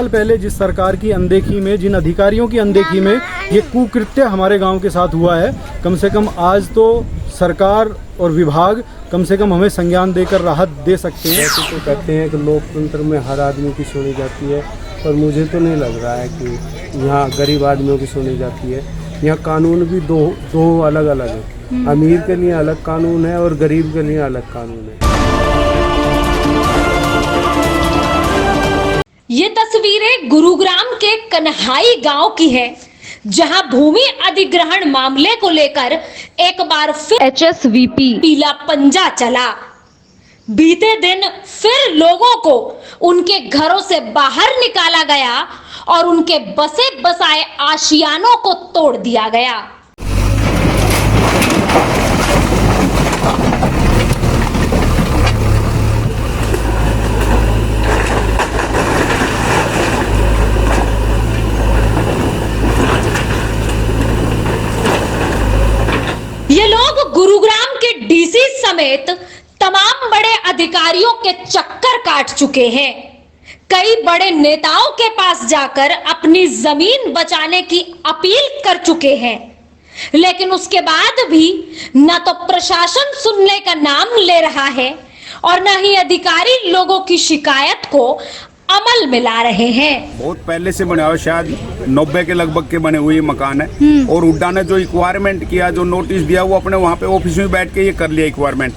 साल पहले जिस सरकार की अनदेखी में, जिन अधिकारियों की अनदेखी में ये कुकृत्य हमारे गांव के साथ हुआ है, कम से कम आज तो सरकार और विभाग कम से कम हमें संज्ञान देकर राहत दे सकते हैं। ऐसे तो कहते हैं कि लोकतंत्र में हर आदमी की सुनी जाती है, पर मुझे तो नहीं लग रहा है कि यहाँ गरीब आदमियों की सुनी जाती है। यहाँ कानून भी दो अलग अलग है। अमीर के लिए अलग कानून है और गरीब के लिए अलग कानून है। ये तस्वीरें गुरुग्राम के कन्हाई गांव की है, जहां भूमि अधिग्रहण मामले को लेकर एक बार फिर HSVP पीला पंजा चला। बीते दिन फिर लोगों को उनके घरों से बाहर निकाला गया और उनके बसे बसाए आशियानों को तोड़ दिया गया। ये लोग गुरुग्राम के डीसी समेत तमाम बड़े अधिकारियों के चक्कर काट चुके हैं। कई बड़े नेताओं के पास जाकर अपनी जमीन बचाने की अपील कर चुके हैं, लेकिन उसके बाद भी न तो प्रशासन सुनने का नाम ले रहा है और न ही अधिकारी लोगों की शिकायत को अमल में ला रहे हैं। बहुत पहले से बने हुए, शायद 90 के लगभग के बने हुए मकान है। और हुड्डा ने जो रिक्वायरमेंट किया, जो नोटिस दिया, वो अपने वहाँ पे ऑफिस में बैठ के ये कर लिया रिक्वायरमेंट।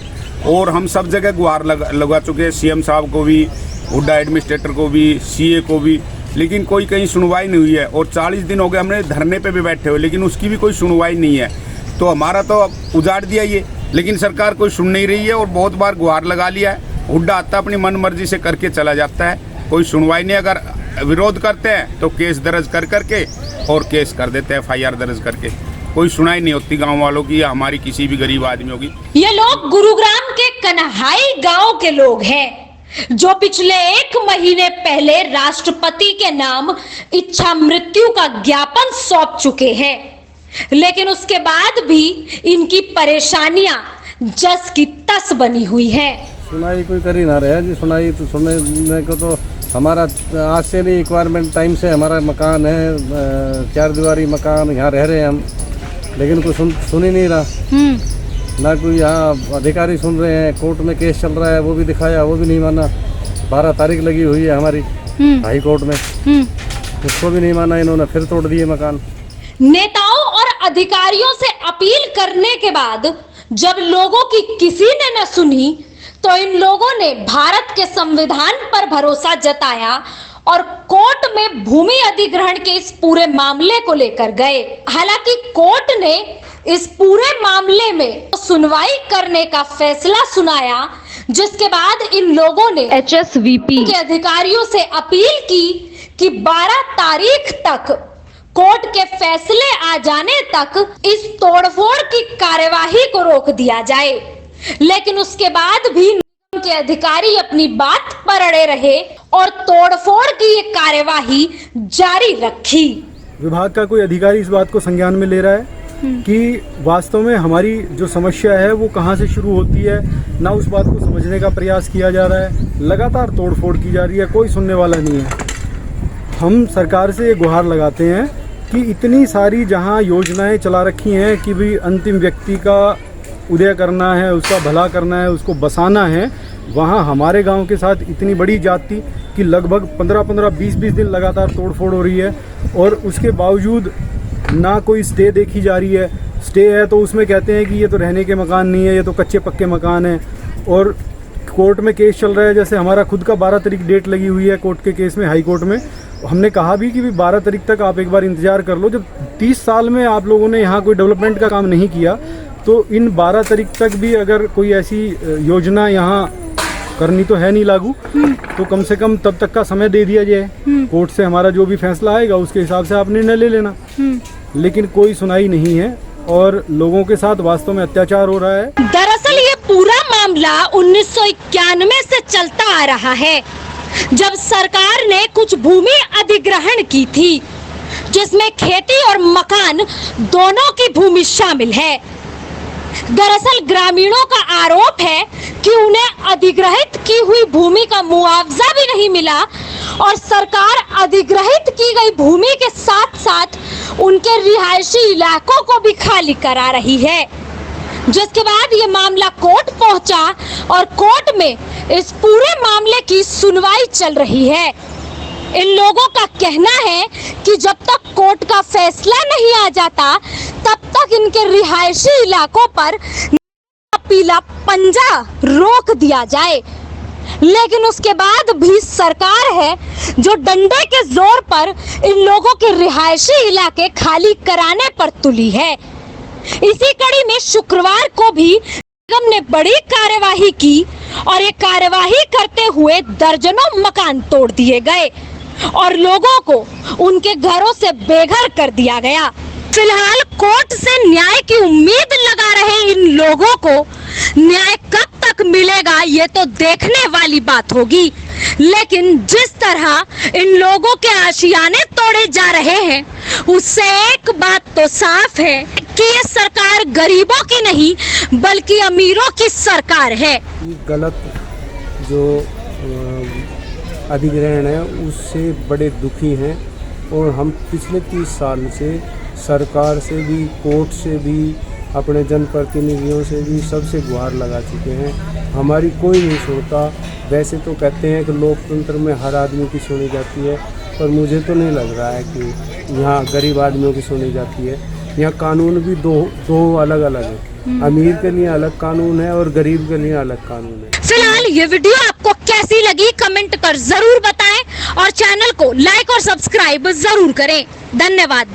और हम सब जगह गुहार लगा चुके हैं, सीएम साहब को भी, हुड्डा एडमिनिस्ट्रेटर को भी, सीए को भी, लेकिन कोई कहीं सुनवाई नहीं हुई है। और 40 दिन हो गए हमने धरने पे भी बैठे हुए, लेकिन उसकी भी कोई सुनवाई नहीं है। तो हमारा तो उजाड़ दिया ये, लेकिन सरकार कोई सुन नहीं रही है। और बहुत बार गुहार लगा लिया है, हुड्डा आता अपनी मन मर्जी से करके चला जाता है, कोई सुनवाई नहीं। अगर विरोध करते हैं तो केस दर्ज कर करके और केस कर देते हैं, FIR दर्ज करके। कोई सुनाई नहीं होती गांव वालों की या हमारी किसी भी गरीब आदमियों की। ये लोग गुरुग्राम के कन्हाई गांव के लोग हैं, जो पिछले 1 महीने पहले राष्ट्रपति के नाम इच्छा मृत्यु का ज्ञापन सौंप चुके हैं, लेकिन उसके बाद भी इनकी परेशानियां जस की तस बनी हुई है। सुनाई कोई कर ही ना रहा है जी। सुनाई तो सुनने को तो हमारा आज से नहीं, रिक्वायरमेंट टाइम से हमारा मकान है, 4 दीवारी मकान, यहाँ रह रहे हैं हम, लेकिन कोई सुन ही नहीं रहा। ना कोई यहाँ अधिकारी सुन रहे हैं। कोर्ट में केस चल रहा है, वो भी दिखाया, वो भी नहीं माना। 12 तारीख लगी हुई है हमारी हाई कोर्ट में, उसको भी नहीं माना इन्होंने, फिर तोड़ दिए मकान। नेताओं और अधिकारियों से अपील करने के बाद जब लोगों की किसी ने न सुनी, तो इन लोगों ने भारत के संविधान पर भरोसा जताया और कोर्ट में भूमि अधिग्रहण के इस पूरे मामले को लेकर गए। हालांकि कोर्ट ने इस पूरे मामले में सुनवाई करने का फैसला सुनाया, जिसके बाद इन लोगों ने HSVP के अधिकारियों से अपील की कि 12 तारीख तक कोर्ट के फैसले आ जाने तक इस तोड़फोड़ की कार्यवाही को रोक दिया जाए। लेकिन उसके बाद भी निगम के अधिकारी अपनी बात पर अड़े रहे और तोड़फोड़ की ये कार्यवाही जारी रखी। विभाग का कोई अधिकारी इस बात को संज्ञान में ले रहा है कि वास्तव में हमारी जो समस्या है वो कहाँ से शुरू होती है, ना उस बात को समझने का प्रयास किया जा रहा है। लगातार तोड़फोड़ की जा रही है, कोई सुनने वाला नहीं है। हम सरकार से ये गुहार लगाते हैं कि इतनी सारी जहाँ योजनाएं चला रखी हैं कि भी अंतिम व्यक्ति का उदय करना है, उसका भला करना है, उसको बसाना है, वहाँ हमारे गांव के साथ इतनी बड़ी जाति की लगभग 15-15, 20-20 दिन लगातार तोड़फोड़ हो रही है। और उसके बावजूद ना कोई स्टे देखी जा रही है। स्टे है तो उसमें कहते हैं कि ये तो रहने के मकान नहीं है, ये तो कच्चे पक्के मकान है। और कोर्ट में केस चल रहा है, जैसे हमारा खुद का 12 तारीख डेट लगी हुई है कोर्ट के केस में, हाई कोर्ट में। हमने कहा भी कि 12 तारीख तक आप एक बार इंतजार कर लो। जब 30 साल में आप लोगों ने यहाँ कोई डेवलपमेंट का काम नहीं किया, तो इन 12 तारीख तक भी अगर कोई ऐसी योजना यहाँ करनी तो है नहीं लागू, तो कम से कम तब तक का समय दे दिया जाए। कोर्ट से हमारा जो भी फैसला आएगा उसके हिसाब से आप निर्णय ले लेना। लेकिन कोई सुनाई नहीं है और लोगों के साथ वास्तव में अत्याचार हो रहा है। दरअसल ये पूरा मामला 1991 से चलता आ रहा है, जब सरकार ने कुछ भूमि अधिग्रहण की थी, जिसमें खेती और मकान दोनों की भूमि शामिल है। दरअसल ग्रामीणों का आरोप है कि उन्हें अधिग्रहित की हुई भूमि का मुआवजा भी नहीं मिला और सरकार अधिग्रहित की गई भूमि के साथ साथ उनके रिहायशी इलाकों को भी खाली करा रही है। जिसके बाद ये मामला कोर्ट पहुंचा और कोर्ट में इस पूरे मामले की सुनवाई चल रही है। इन लोगों का कहना है कि जब तक कोर्ट का फैसला नहीं आ जाता तब तक इनके रिहायशी इलाकों पर पीला पंजा रोक दिया जाए। लेकिन उसके बाद भी सरकार है जो डंडे के जोर पर इन लोगों के रिहायशी इलाके खाली कराने पर तुली है। इसी कड़ी में शुक्रवार को भी निगम ने बड़ी कार्यवाही की और ये कार्यवाही करते हुए दर्जनों मकान तोड़ दिए गए और लोगों को उनके घरों से बेघर कर दिया गया। फिलहाल कोर्ट से न्याय की उम्मीद लगा रहे इन लोगों को न्याय कब तक मिलेगा ये तो देखने वाली बात होगी। लेकिन जिस तरह इन लोगों के आशियाने तोड़े जा रहे हैं उससे एक बात तो साफ है कि ये सरकार गरीबों की नहीं बल्कि अमीरों की सरकार है। गलत जो अधिग्रहण है उससे बड़े दुखी हैं और हम पिछले 30 साल से सरकार से भी, कोर्ट से भी, अपने जनप्रतिनिधियों से भी सबसे गुहार लगा चुके हैं। हमारी कोई नहीं सुनता। वैसे तो कहते हैं कि लोकतंत्र में हर आदमी की सुनी जाती है, पर मुझे तो नहीं लग रहा है कि यहाँ गरीब आदमियों की सुनी जाती है। यहाँ कानून भी दो अलग अलग है। अमीर के लिए अलग कानून है और गरीब के लिए अलग कानून है। फिलहाल ये वीडियो आपको कैसी लगी कमेंट कर जरूर बताएं और चैनल को लाइक और सब्सक्राइब जरूर करें। धन्यवाद।